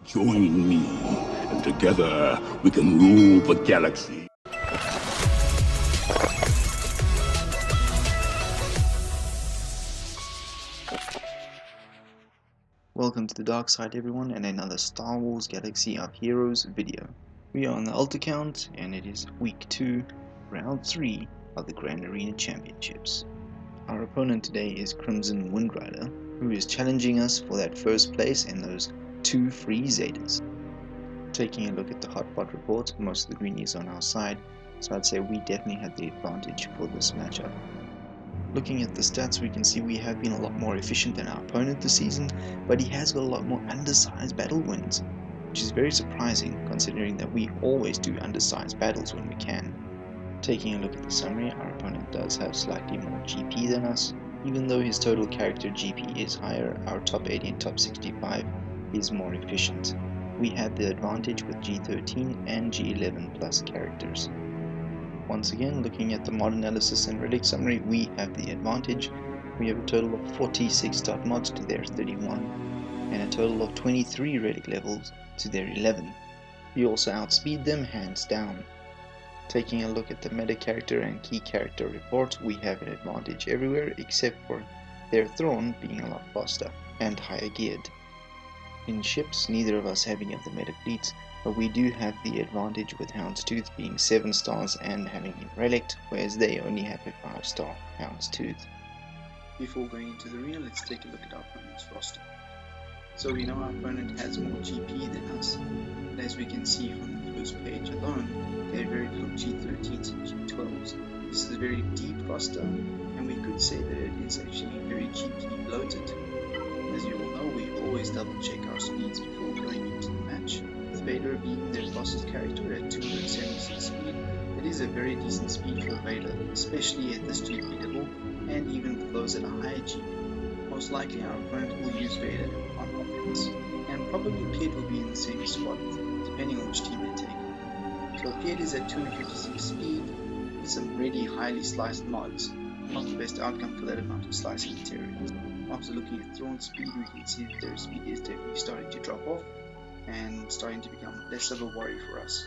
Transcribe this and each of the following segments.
Join me, and together we can rule the galaxy. Welcome to the dark side, everyone, and another Star Wars Galaxy of Heroes video. We are on the alt account, and it is week 2, round 3 of the Grand Arena Championships. Our opponent today is Crimson Windrider, who is challenging us for that first place and those 2 free ZETAS. Taking a look at the hotbot report, most of the greenies on our side, so I'd say we definitely had the advantage for this matchup. Looking at the stats, we can see we have been a lot more efficient than our opponent this season, but he has got a lot more undersized battle wins, which is very surprising considering that we always do undersized battles when we can. Taking a look at the summary, our opponent does have slightly more GP than us. Even though his total character GP is higher, our top 80 and top 65 is more efficient. We have the advantage with G13 and G11 plus characters. Once again, looking at the mod analysis and relic summary, we have the advantage. We have a total of 46 dot mods to their 31, and a total of 23 relic levels to their 11. We also outspeed them hands down. Taking a look at the meta character and key character report, we have an advantage everywhere except for their throne being a lot faster and higher geared. In ships, neither of us have any of the meta fleets, but we do have the advantage with Houndstooth being 7 stars and having him relict, whereas they only have a 5-star Houndstooth. Before going into the arena, let's take a look at our opponent's roster. So we know our opponent has more GP than us, and as we can see from the first page alone, they have very little G13s and G12s. This is a very deep roster, and we could say that it is actually very GP bloated. As you all know, we always double check our speeds before going into the match. With Vader being their boss's character at 276 speed, it is a very decent speed for Vader, especially at this GP level, and even for those at a higher GP. Most likely our opponent will use Vader on offense, and probably Piet will be in the same spot, depending on which team they take. So Piet is at 256 speed, with some really highly sliced mods. Not the best outcome for that amount of slicing material. After looking at Thrawn speed, we can see that their speed is definitely starting to drop off and starting to become less of a worry for us.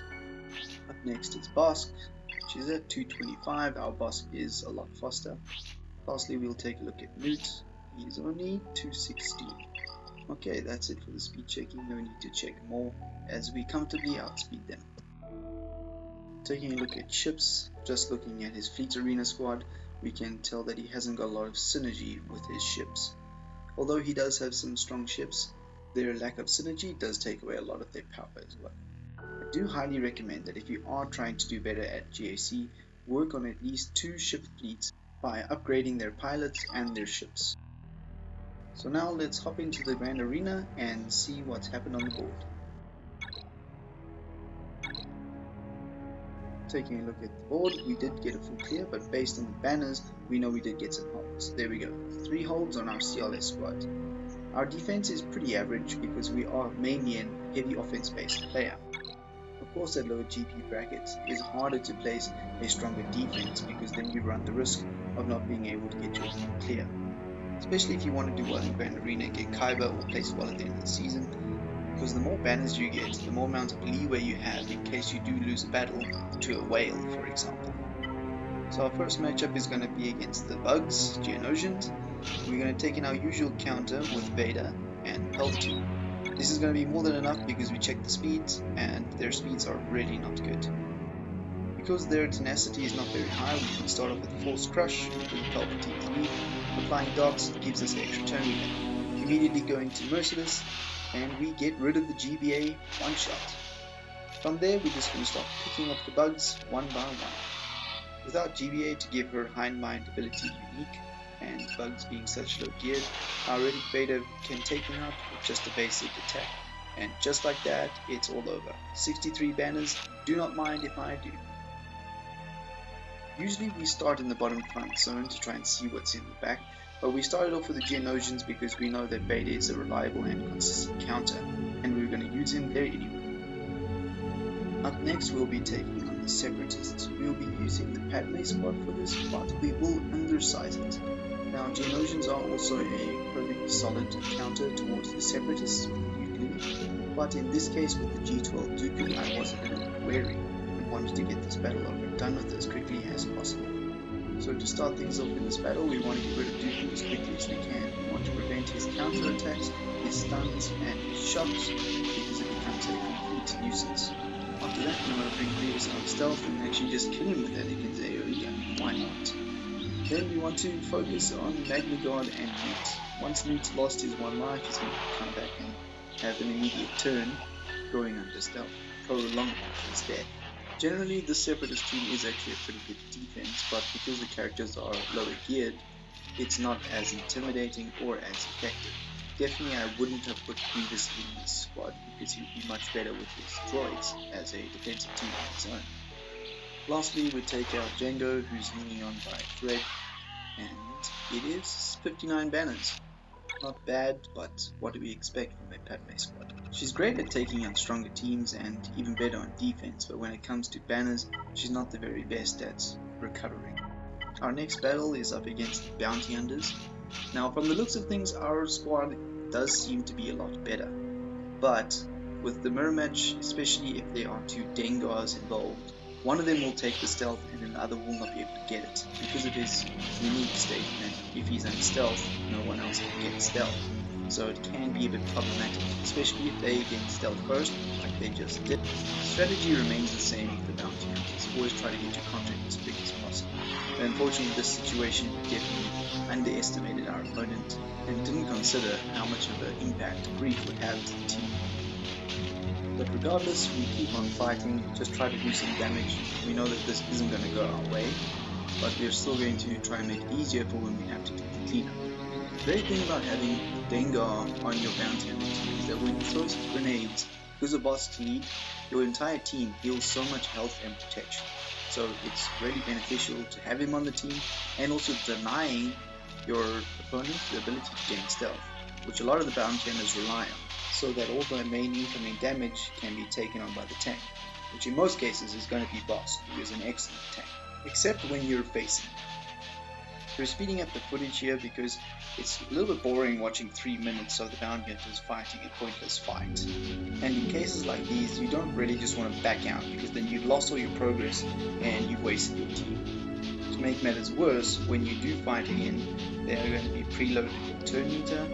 Up next is Bossk, which is at 225. Our Bossk is a lot faster. Lastly, we'll take a look at Newt. He's only 260. Okay, that's it for the speed checking. No need to check more, as we comfortably outspeed them. Taking a look at ships, just looking at his fleet arena squad, we can tell that he hasn't got a lot of synergy with his ships. Although he does have some strong ships, their lack of synergy does take away a lot of their power as well. I do highly recommend that if you are trying to do better at GAC, work on at least 2 ship fleets by upgrading their pilots and their ships. So now let's hop into the Grand Arena and see what's happened on the board. Taking a look at the board, we did get a full clear, but based on the banners, we know we did get some holds. There we go, 3 holds on our CLS squad. Our defense is pretty average because we are mainly an heavy offense based player. Of course, at lower GP brackets, it is harder to place a stronger defense because then you run the risk of not being able to get your team clear. Especially if you want to do well in Grand Arena and get Kyber or place well at the end of the season. Because the more banners you get, the more amount of leeway you have in case you do lose a battle to a whale, for example. So our first matchup is going to be against the Bugs, Geonosians. We're going to take in our usual counter with Vader and Palpatine. This is going to be more than enough because we checked the speeds, and their speeds are really not good. Because their tenacity is not very high, we can start off with Force Crush with Palpatine's lead. Applying darts gives us the extra turn. We can immediately go into Merciless, and we get rid of the GBA one shot. From there, we're just going to start picking up the Bugs one by one. Without GBA to give her hindmind ability unique, and Bugs being such low geared, our Relic Vader can take them out with just a basic attack. And just like that, it's all over. 63 banners, do not mind if I do. Usually we start in the bottom front zone to try and see what's in the back, but we started off with the Geonosians because we know that Vader is a reliable and consistent counter, and we were going to use him there anyway. Up next we'll be taking on the Separatists. We'll be using the Padme squad for this, but we will undersize it. Now Geonosians are also a perfectly solid counter towards the Separatists with the nuclear, but in this case with the G12 Dooku I was a little bit wary and wanted to get this battle over and done with as quickly as possible. So to start things off in this battle, we want to get rid of Dooku as quickly as we can. We want to prevent his counterattacks, his stuns and his shocks, because it becomes a complete nuisance. After that, we want to bring Greef out of stealth and actually just kill him with Anakin's AoE gun, why not? Then we want to focus on Magna Guard and Loot. Once Loot's lost his one life, he's going to come back and have an immediate turn, going under stealth, prolonging his death. Generally, the Separatist team is actually a pretty good defense, but because the characters are lower geared, it's not as intimidating or as effective. Definitely I wouldn't have put Grievous in this squad because he would be much better with his droids as a defensive team on its own. Lastly, we take out Jango, who's hanging on by a thread, and it is 59 banners. Not bad, but what do we expect from a Padme squad? She's great at taking out stronger teams and even better on defense, but when it comes to banners, she's not the very best at recovering. Our next battle is up against the Bounty Hunters. Now from the looks of things, our squad does seem to be a lot better, but with the mirror match, especially if there are two Dengars involved, one of them will take the stealth and another will not be able to get it because of his unique state that if he's unstealth, no one else can get stealth. So it can be a bit problematic, especially if they get stealth first, like they just did. The strategy remains the same with the Bounty Hunters, always try to get your contract as quick as possible. But unfortunately this situation definitely underestimated our opponent and didn't consider how much of an impact Greef would have to the team. But regardless, we keep on fighting, just try to do some damage. We know that this isn't going to go our way, but we're still going to try and make it easier for when we have to do the cleanup. The great thing about having Dengar on your Bounty Hunter team is that when you throw some grenades, because of boss lead, your entire team heals so much health and protection. So it's really beneficial to have him on the team, and also denying your opponent the ability to gain stealth, which a lot of the Bounty Hunters rely on, so that all the main incoming damage can be taken on by the tank, which in most cases is going to be Boss, who is an excellent tank, except when you're facing. We're speeding up the footage here because it's a little bit boring watching 3 minutes of the Bounty Hunters fighting a pointless fight. And in cases like these, you don't really just want to back out because then you've lost all your progress and you've wasted your team. To make matters worse, when you do fight again, they are going to be preloaded with turn meter,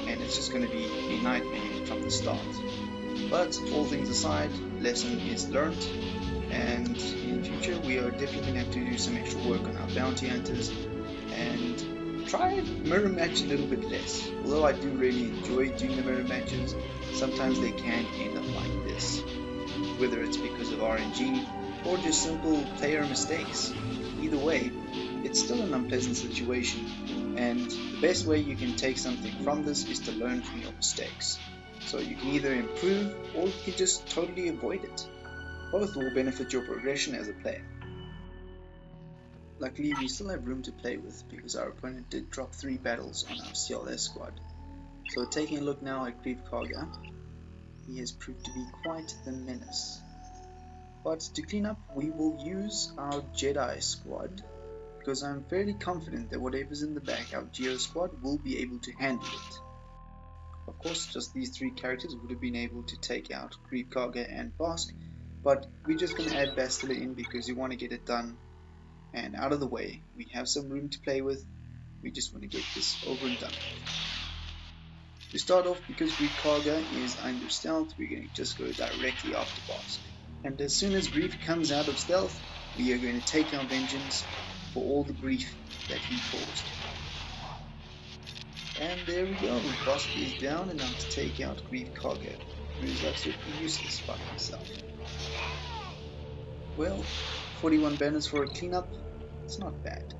and it's just going to be a nightmare from the start. But all things aside, lesson is learned, and in future we are definitely going to have to do some extra work on our Bounty Hunters and try mirror match a little bit less. Although I do really enjoy doing the mirror matches, sometimes they can end up like this, whether it's because of RNG or just simple player mistakes. Either way, it's still an unpleasant situation, and the best way you can take something from this is to learn from your mistakes. So you can either improve or you can just totally avoid it. Both will benefit your progression as a player. Luckily, we still have room to play with because our opponent did drop 3 battles on our CLS squad. So taking a look now at Greef Karga, he has proved to be quite the menace. But to clean up, we will use our Jedi squad, because I'm fairly confident that whatever's in the back, our Geo squad will be able to handle it. Of course, just these 3 characters would have been able to take out Greef Karga and Bossk, but we're just going to add Bastila in because we want to get it done and out of the way. We have some room to play with, we just want to get this over and done with. To start off, because Greef Karga is under stealth, we're going to just go directly after Bossk. And as soon as Greef comes out of stealth, we are going to take our vengeance for all the grief that he caused. And there we go, Bossk is down enough to take out Greef Karga, who is absolutely useless by himself. Well, 41 banners for a cleanup, it's not bad.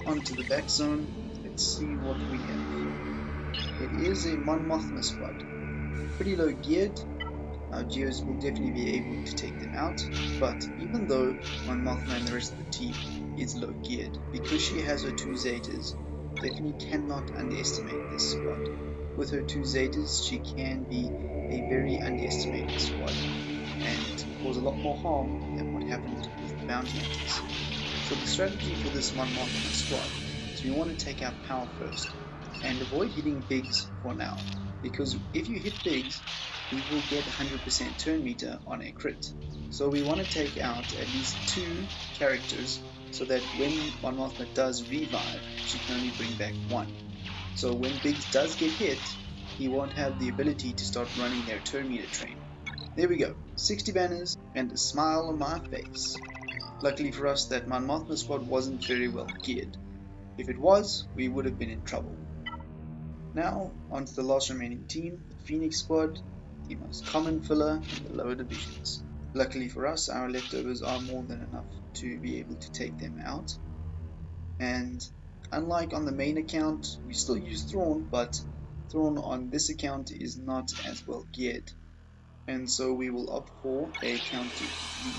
On to the back zone, let's see what we have. It is a Mon Mothma squad, pretty low geared. Our Geos will definitely be able to take them out, but even though Mon Mothma and the rest of the team is low geared, because she has her 2 Zetas, definitely cannot underestimate this squad. With her 2 Zetas, she can be a very underestimated squad, and cause a lot more harm than what happened with the Bounty Hunters. So the strategy for this Mon Mothma squad is we want to take out power first, and avoid hitting bigs for now. because if you hit bigs, he will get 100% turn meter on a crit. So we want to take out at least 2 characters so that when Mon Mothma does revive, she can only bring back 1. So when Biggs does get hit, he won't have the ability to start running their turn meter train. There we go, 60 banners and a smile on my face. Luckily for us that Mon Mothma squad wasn't very well geared. If it was, we would have been in trouble. Now, onto the last remaining team, the Phoenix squad, the most common filler in the lower divisions. Luckily for us, our leftovers are more than enough to be able to take them out. And unlike on the main account, we still use Thrawn, but Thrawn on this account is not as well geared. And so we will opt for a counter lead.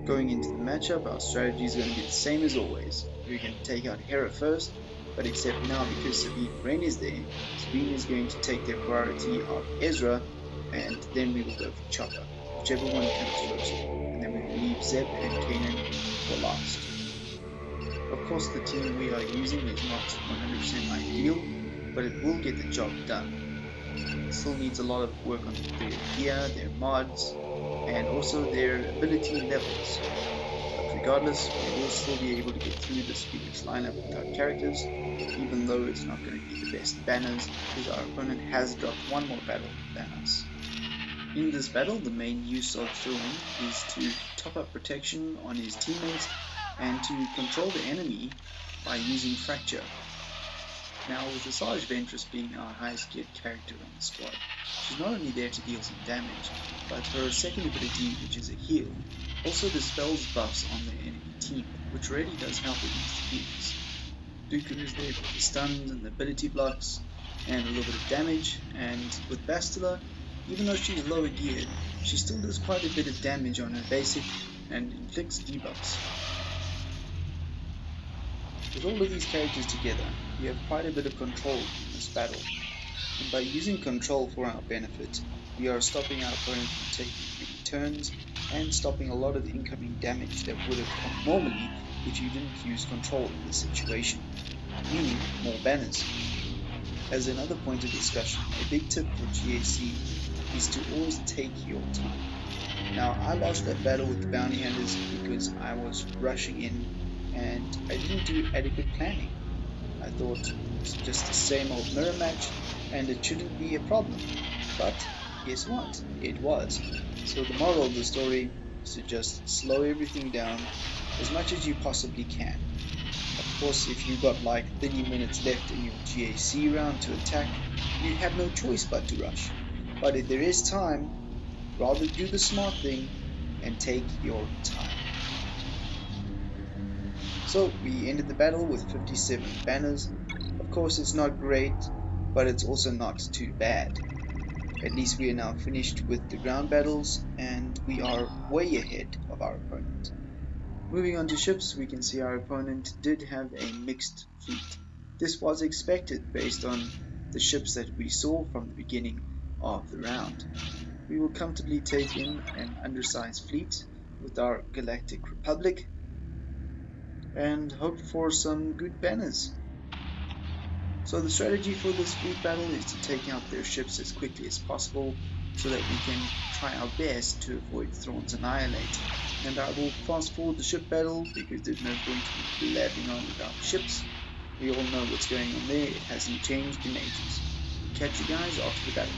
Going into the matchup, our strategy is going to be the same as always. We're going to take out Hera first, but except now because Sabine Wren is there, Sabine is going to take their priority of Ezra, and then we will go for Chopper, whichever one comes first, and then we will leave Zeb and Kanan for last. Of course the team we are using is not 100% ideal, but it will get the job done. It still needs a lot of work on their gear, their mods, and also their ability levels. But regardless, we will still be able to get through this Phoenix lineup with our characters, even though it's not going to be the best banners, because our opponent has dropped one more battle than us. In this battle, the main use of Thrawn is to top up protection on his teammates and to control the enemy by using Fracture. Now, with the Asajj Ventress being our highest geared character on the squad, she's not only there to deal some damage, but her second ability, which is a heal, also dispels buffs on the enemy team, which really does help against the Phoenix. Dooku is there with the stuns and the ability blocks, and a little bit of damage, and with Bastila, even though she's lower geared, she still does quite a bit of damage on her basic, and inflicts debuffs. With all of these characters together, we have quite a bit of control in this battle, and by using control for our benefit, we are stopping our opponent from taking many turns, and stopping a lot of the incoming damage that would have come normally if you didn't use control in this situation, meaning more banners. As another point of discussion, a big tip for GAC is to always take your time. Now, I lost that battle with the bounty hunters because I was rushing in and I didn't do adequate planning. I thought it was just the same old mirror match and it shouldn't be a problem. But guess what? It was. So the moral of the story is to just slow everything down as much as you possibly can. Of course, if you've got like 30 minutes left in your GAC round to attack, you have no choice but to rush. But if there is time, rather do the smart thing and take your time. So we ended the battle with 57 banners. Of course it's not great, but it's also not too bad. At least we are now finished with the ground battles and we are way ahead of our opponent. Moving on to ships, we can see our opponent did have a mixed fleet. This was expected based on the ships that we saw from the beginning of the round. We will comfortably take in an undersized fleet with our Galactic Republic and hope for some good banners. So the strategy for this fleet battle is to take out their ships as quickly as possible so that we can try our best to avoid Thrawn's Annihilate. And I will fast forward the ship battle because there's no point in blabbing on about ships. We all know what's going on there, it hasn't changed in ages. Catch you guys after the battle.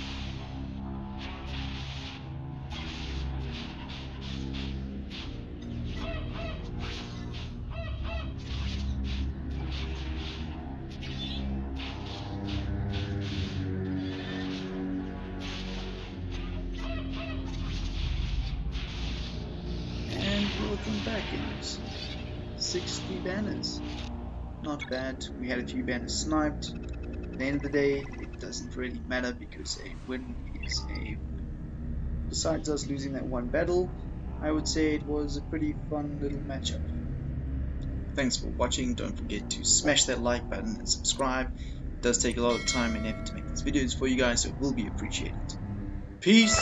Welcome back, guys. 60 banners. Not bad. We had a few banners sniped. At the end of the day, it doesn't really matter because a win is a win. Besides us losing that one battle, I would say it was a pretty fun little matchup. Thanks for watching. Don't forget to smash that like button and subscribe. It does take a lot of time and effort to make these videos for you guys, so it will be appreciated. Peace!